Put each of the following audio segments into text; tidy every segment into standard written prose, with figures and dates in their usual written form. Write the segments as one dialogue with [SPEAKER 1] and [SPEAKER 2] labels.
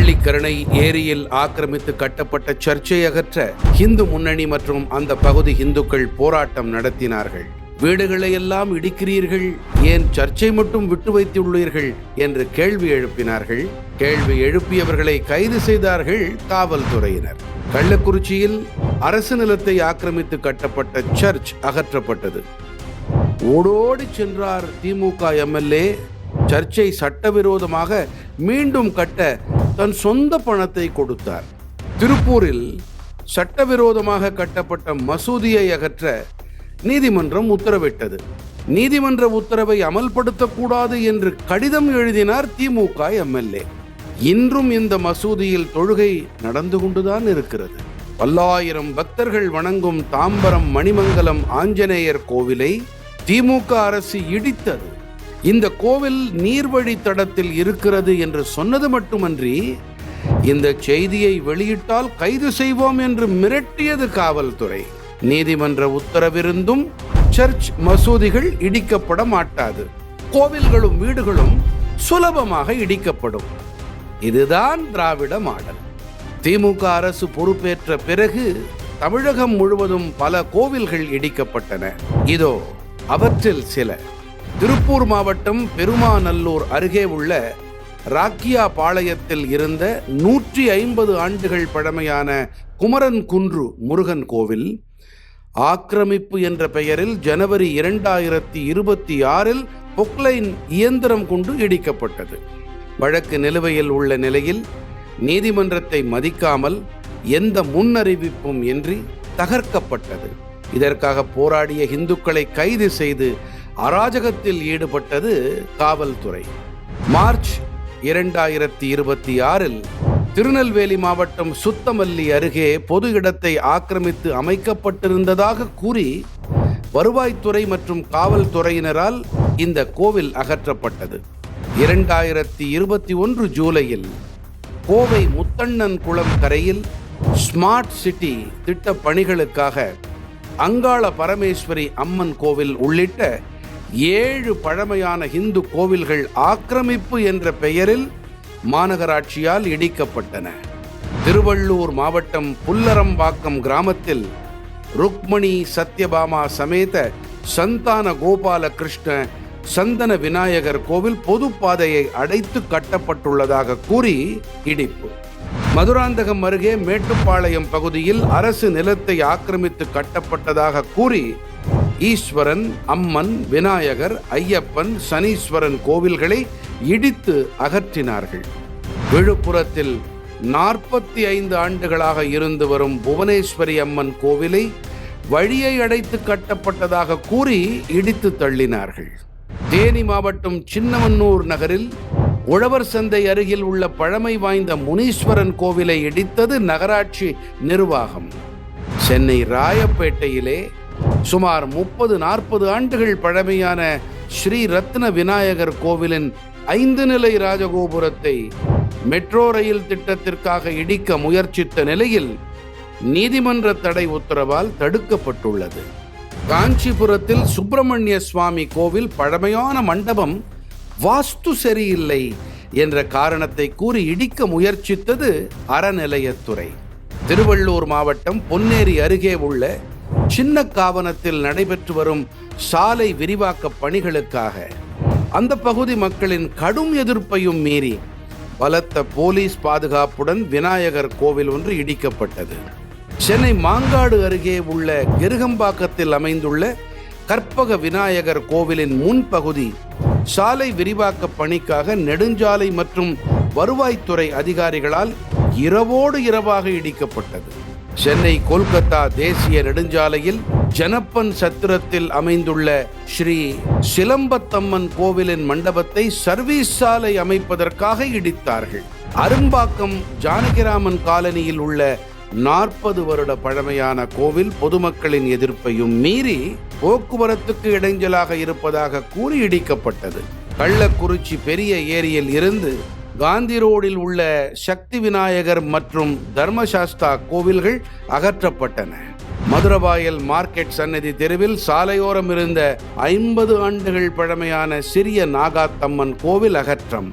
[SPEAKER 1] பள்ளிக்கரணை ஏரியில் ஆக்கிரமித்து கட்டப்பட்ட சர்ச்சை அகற்ற இந்து முன்னணி மற்றும் அந்த பகுதி இந்துக்கள் போராட்டம் நடத்தினார்கள். வீடுகளை எல்லாம் இடிக்கிறீர்கள், ஏன் சர்ச்சை மட்டும் விட்டு வைத்துள்ளீர்கள் என்று கேள்வி எழுப்பினார்கள். கேள்வி எழுப்பியவர்களை கைது செய்தார்கள் காவல்துறையினர். கள்ளக்குறிச்சியில் அரசு நிலத்தை ஆக்கிரமித்து கட்டப்பட்ட சர்ச் அகற்றப்பட்டது. ஓடோடி சென்றார் திமுக எம்எல்ஏ. சர்ச்சை சட்டவிரோதமாக மீண்டும் கட்ட தன் சொந்த பணத்தை கொடுத்தார். திருப்பூரில் சட்டவிரோதமாக கட்டப்பட்ட மசூதியை அகற்ற நீதிமன்றம் உத்தரவிட்டது. நீதிமன்ற உத்தரவை அமல்படுத்தக்கூடாது என்று கடிதம் எழுதினார் திமுக எம்எல்ஏ. இன்றும் இந்த மசூதியில் தொழுகை நடந்து கொண்டுதான் இருக்கிறது. பல்லாயிரம் பக்தர்கள் வணங்கும் தாம்பரம் மணிமங்கலம் ஆஞ்சநேயர் கோவிலை திமுக அரசு இடித்தது. இந்த கோவில் நீர்வழி தடத்தில் இருக்கிறது என்று சொன்னது மட்டுமன்றி இந்த செய்தியை வெளியிட்டால் கைது செய்வோம் என்று மிரட்டியது காவல்துறை. நீதிமன்ற உத்தரவிருந்தும் சர்ச் மசூதிகள் இடிக்கப்பட மாட்டாது. கோவில்களும் வீடுகளும் சுலபமாக இடிக்கப்படும். இதுதான் திராவிட மாடல். திமுக அரசு பொறுப்பேற்ற பிறகு தமிழகம் முழுவதும் பல கோவில்கள் இடிக்கப்பட்டன. இதோ அவற்றில் சில. திருப்பூர் மாவட்டம் பெருமாநல்லூர் அருகே உள்ள ராக்கியா பாளையத்தில் இருந்த 150 ஆண்டுகள் பழமையான குமரன் குன்று முருகன் கோவில் ஆக்கிரமிப்பு என்ற பெயரில் ஜனவரி 2026 பொக்லைன் இயந்திரம் கொண்டு இடிக்கப்பட்டது. வழக்கு நிலுவையில் உள்ள நிலையில் நீதிமன்றத்தை மதிக்காமல் எந்த முன்னறிவிப்பும் இன்றி தகர்க்கப்பட்டது. இதற்காக போராடிய இந்துக்களை கைது செய்து அராஜகத்தில் ஈடுபட்டது காவல்துறை. மார்ச் 2026 திருநெல்வேலி மாவட்டம் சுத்தமல்லி அருகே பொது இடத்தை ஆக்கிரமித்து அமைக்கப்பட்டிருந்ததாக கூறி வருவாய்த்துறை மற்றும் காவல்துறையினரால் இந்த கோவில் அகற்றப்பட்டது. 2021 ஜூலையில் கோவை முத்தண்ணன் குளம் கரையில் ஸ்மார்ட் சிட்டி திட்ட பணிகளுக்காக அங்காள பரமேஸ்வரி அம்மன் கோவில் உள்ளிட்ட 7 பழமையான இந்து கோவில்கள் ஆக்கிரமிப்பு என்ற பெயரில் மாநகராட்சியால் இடிக்கப்பட்டன. திருவள்ளூர் மாவட்டம் புல்லரம்பாக்கம் கிராமத்தில் ருக்மணி சத்யபாமா சமேத சந்தான கோபால கிருஷ்ண சந்தன விநாயகர் கோவில் பொது பாதையை அடைத்து கட்டப்பட்டுள்ளதாக கூறி இடிப்பு. மதுராந்தகம் அருகே மேட்டுப்பாளையம் பகுதியில் அரசு நிலத்தை ஆக்கிரமித்து கட்டப்பட்டதாக கூறி ஈஸ்வரன், அம்மன், விநாயகர், ஐயப்பன், சனீஸ்வரன் கோவில்களை இடித்து அகற்றினார்கள். விழுப்புரத்தில் 45 ஆண்டுகளாக இருந்து வரும் புவனேஸ்வரி அம்மன் கோவிலை வழியை அடைத்து கட்டப்பட்டதாக கூறி இடித்து தள்ளினார்கள். தேனி மாவட்டம் சின்னமன்னூர் நகரில் உழவர் சந்தை அருகில் உள்ள பழமை வாய்ந்த முனீஸ்வரன் கோவிலை இடித்தது நகராட்சி நிர்வாகம். சென்னை ராயப்பேட்டையிலே சுமார் 30-40 ஆண்டுகள் பழமையான ஸ்ரீ ரத்ன விநாயகர் கோவிலின் 5 நிலை ராஜகோபுரத்தை மெட்ரோ ரயில் திட்டத்திற்காக இடிக்க முயற்சித்த நிலையில் நீதிமன்ற தடை உத்தரவால் தடுக்கப்பட்டுள்ளது. காஞ்சிபுரத்தில் சுப்பிரமணிய சுவாமி கோவில் பழமையான மண்டபம் வாஸ்து சரியில்லை என்ற காரணத்தை கூறி இடிக்க முயற்சித்தது அறநிலையத்துறை. திருவள்ளூர் மாவட்டம் பொன்னேரி அருகே உள்ள சின்ன காவனத்தில் நடைபெற்று வரும் சாலை விரிவாக்க பணிகளுக்காக அந்த பகுதி மக்களின் கடும் எதிர்ப்பையும் மீறி பலத்த போலீஸ் பாதுகாப்புடன் விநாயகர் கோவில் ஒன்று இடிக்கப்பட்டது. சென்னை மாங்காடு அருகே உள்ள கெருகம்பாக்கத்தில் அமைந்துள்ள கற்பக விநாயகர் கோவிலின் முன்பகுதி சாலை விரிவாக்க பணிக்காக நெடுஞ்சாலை மற்றும் வருவாய்த்துறை அதிகாரிகளால் இரவோடு இரவாக இடிக்கப்பட்டது. சென்னை கொல்கத்தா தேசிய நெடுஞ்சாலையில் ஜனப்பன் சத்திரத்தில் அமைந்துள்ள ஸ்ரீ சிலம்பத்தம்மன் கோவிலின் மண்டபத்தை சர்வீஸ் சாலை அமைப்பதற்காக இடித்தார்கள். அரும்பாக்கம் ஜானகிராமன் காலனியில் உள்ள 40 வருட பழமையான கோவில் பொதுமக்களின் எதிர்ப்பையும் மீறி போக்குவரத்துக்கு இடைஞ்சலாக இருப்பதாக கூறி இடிக்கப்பட்டது. கள்ளக்குறிச்சி பெரிய ஏரியில் இருந்து காந்தி ரோடில் உள்ள சக்தி விநாயகர் மற்றும் தர்மசாஸ்தா கோவில்கள் அகற்றப்பட்டன. மதுரவாயல் மார்க்கெட் சன்னதி தெருவில் சாலையோரம் இருந்த 50 ஆண்டுகள் பழமையான சிறிய நாகாத்தம்மன் கோவில் அகற்றம்.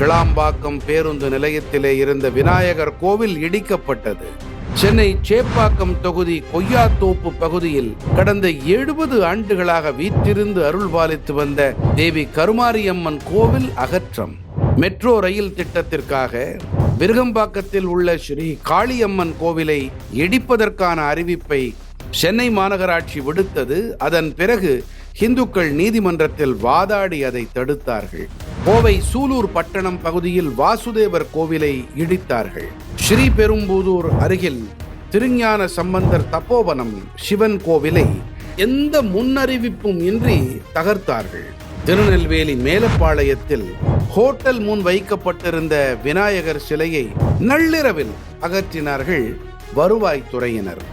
[SPEAKER 1] கிளாம்பாக்கம் பேருந்து நிலையத்திலே இருந்த விநாயகர் கோவில் இடிக்கப்பட்டது. சென்னை சேப்பாக்கம் தொகுதி கொய்யாத்தோப்பு பகுதியில் கடந்த 70 ஆண்டுகளாக வீற்றிருந்து அருள்பாலித்து வந்த தேவி கருமாரியம்மன் கோவில் அகற்றம். மெட்ரோ ரயில் திட்டத்திற்காக விருகம்பாக்கத்தில் உள்ள ஸ்ரீ காளியம்மன் கோவிலை இடிப்பதற்கான அறிவிப்பை சென்னை மாநகராட்சி விடுத்தது. அதன் பிறகு இந்துக்கள் நீதிமன்றத்தில் வாதாடி அதை தடுத்தார்கள். கோவை சூலூர் பட்டணம் பகுதியில் வாசுதேவர் கோவிலை இடித்தார்கள். ஸ்ரீபெரும்புதூர் அருகில் திருஞான சம்பந்தர் தப்போவனம் சிவன் கோவிலை எந்த முன்னறிவிப்பும் இன்றி தகர்த்தார்கள். திருநெல்வேலி மேலப்பாளையத்தில் ஹோட்டல் முன் வைக்கப்பட்டிருந்த விநாயகர் சிலையை நள்ளிரவில் அகற்றினார்கள் வருவாய்த்துறையினர்.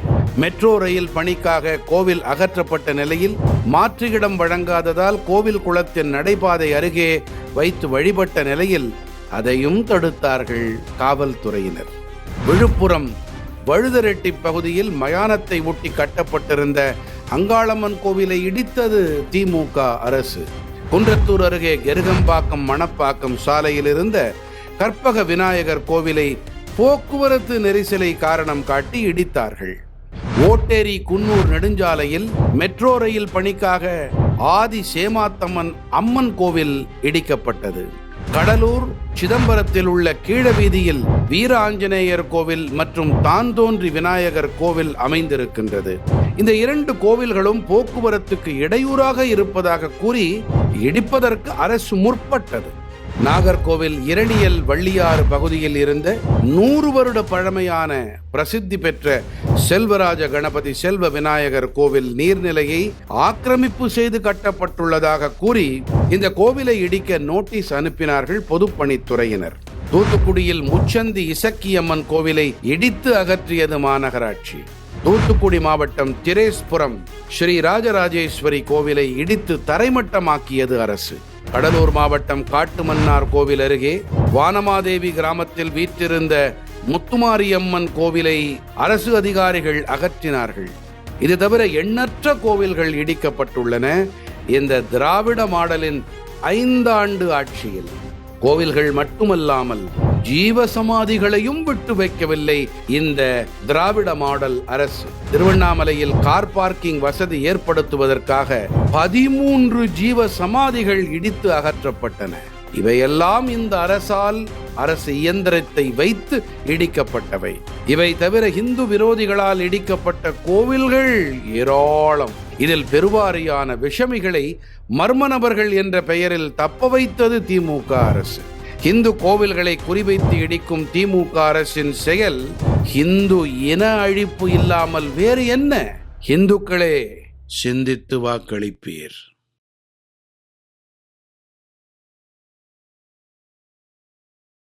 [SPEAKER 1] மெட்ரோ ரயில் பணிக்காக கோவில் அகற்றப்பட்ட நிலையில் மாற்று இடம் வழங்காததால் கோவில் குளத்தின் நடைபாதை அருகே வைத்து வழிபட்ட நிலையில் அதையும் தடுத்தார்கள் காவல்துறையினர். விழுப்புரம் வழுதரெட்டி பகுதியில் மயானத்தை ஒட்டி கட்டப்பட்டிருந்த அங்காளம்மன் கோவிலை இடித்தது திமுக அரசு. குன்றத்தூர் அருகே கெருகம்பாக்கம் மணப்பாக்கம் சாலையில் இருந்த கற்பக விநாயகர் கோவிலை போக்குவரத்து நெரிசலை காரணம் காட்டி இடித்தார்கள். ஓட்டேரி குன்னூர் நெடுஞ்சாலையில் மெட்ரோ ரயில் பணிக்காக ஆதி சேமாத்தம்மன் அம்மன் கோவில் இடிக்கப்பட்டது. கடலூர் சிதம்பரத்தில் உள்ள கீழவீதியில் வீர ஆஞ்சநேயர் கோவில் மற்றும் தான்தோன்றி விநாயகர் கோவில் அமைந்திருக்கின்றது. இந்த 2 கோவில்களும் போக்குவரத்துக்கு இடையூறாக இருப்பதாக கூறி இடிப்பதற்கு அரசு முற்பட்டது. நாகர்கோவில் இரணியல் வள்ளியாறு பகுதியில் இருந்த 100 வருட பழமையான பிரசித்தி பெற்ற செல்வராஜ கணபதி செல்வ விநாயகர் கோவில் நீர்நிலையை ஆக்கிரமிப்பு செய்து கட்டப்பட்டுள்ளதாக கூறி இந்த கோவிலை இடிக்க நோட்டீஸ் அனுப்பினார்கள் பொதுப்பணித்துறையினர். தூத்துக்குடியில் முச்சந்தி இசக்கியம்மன் கோவிலை இடித்து அகற்றியது மாநகராட்சி. தூத்துக்குடி மாவட்டம் திரேஸ்புரம் ஸ்ரீ ராஜராஜேஸ்வரி கோவிலை இடித்து தரைமட்டமாக்கியது அரசு. கடலூர் மாவட்டம் காட்டுமன்னார் கோவில் அருகே வானமாதேவி கிராமத்தில் வீற்றிருந்த முத்துமாரியம்மன் கோவிலை அரசு அதிகாரிகள் அகற்றினார்கள். இது தவிர எண்ணற்ற கோவில்கள் இடிக்கப்பட்டுள்ளன. இந்த திராவிட மாடலின் 5 ஆண்டு ஆட்சியில் கோவில்கள் மட்டுமல்லாமல் ஜீவ சமாதிகளையும் விட்டு வைக்கவில்லை இந்த திராவிட மாடல் அரசு. திருவண்ணாமலையில் கார் பார்க்கிங் வசதி ஏற்படுத்துவதற்காக 13 ஜீவ சமாதிகள் இடித்து அகற்றப்பட்டன. இவையெல்லாம் இந்த அரசால் அரசு இயந்திரத்தை வைத்து இடிக்கப்பட்டவை. இவை தவிர இந்து விரோதிகளால் இடிக்கப்பட்ட கோவில்கள் ஏராளம். இதில் பெருவாரியான விஷமிகளை மர்ம நபர்கள் என்ற பெயரில் தப்ப வைத்தது திமுக அரசு. இந்து கோவில்களை குறிவைத்து இடிக்கும் திமுக அரசின் செயல் இந்து இன அழிப்பு இல்லாமல் வேறு என்ன? இந்துக்களே, சிந்தித்து வாக்களிப்பீர்.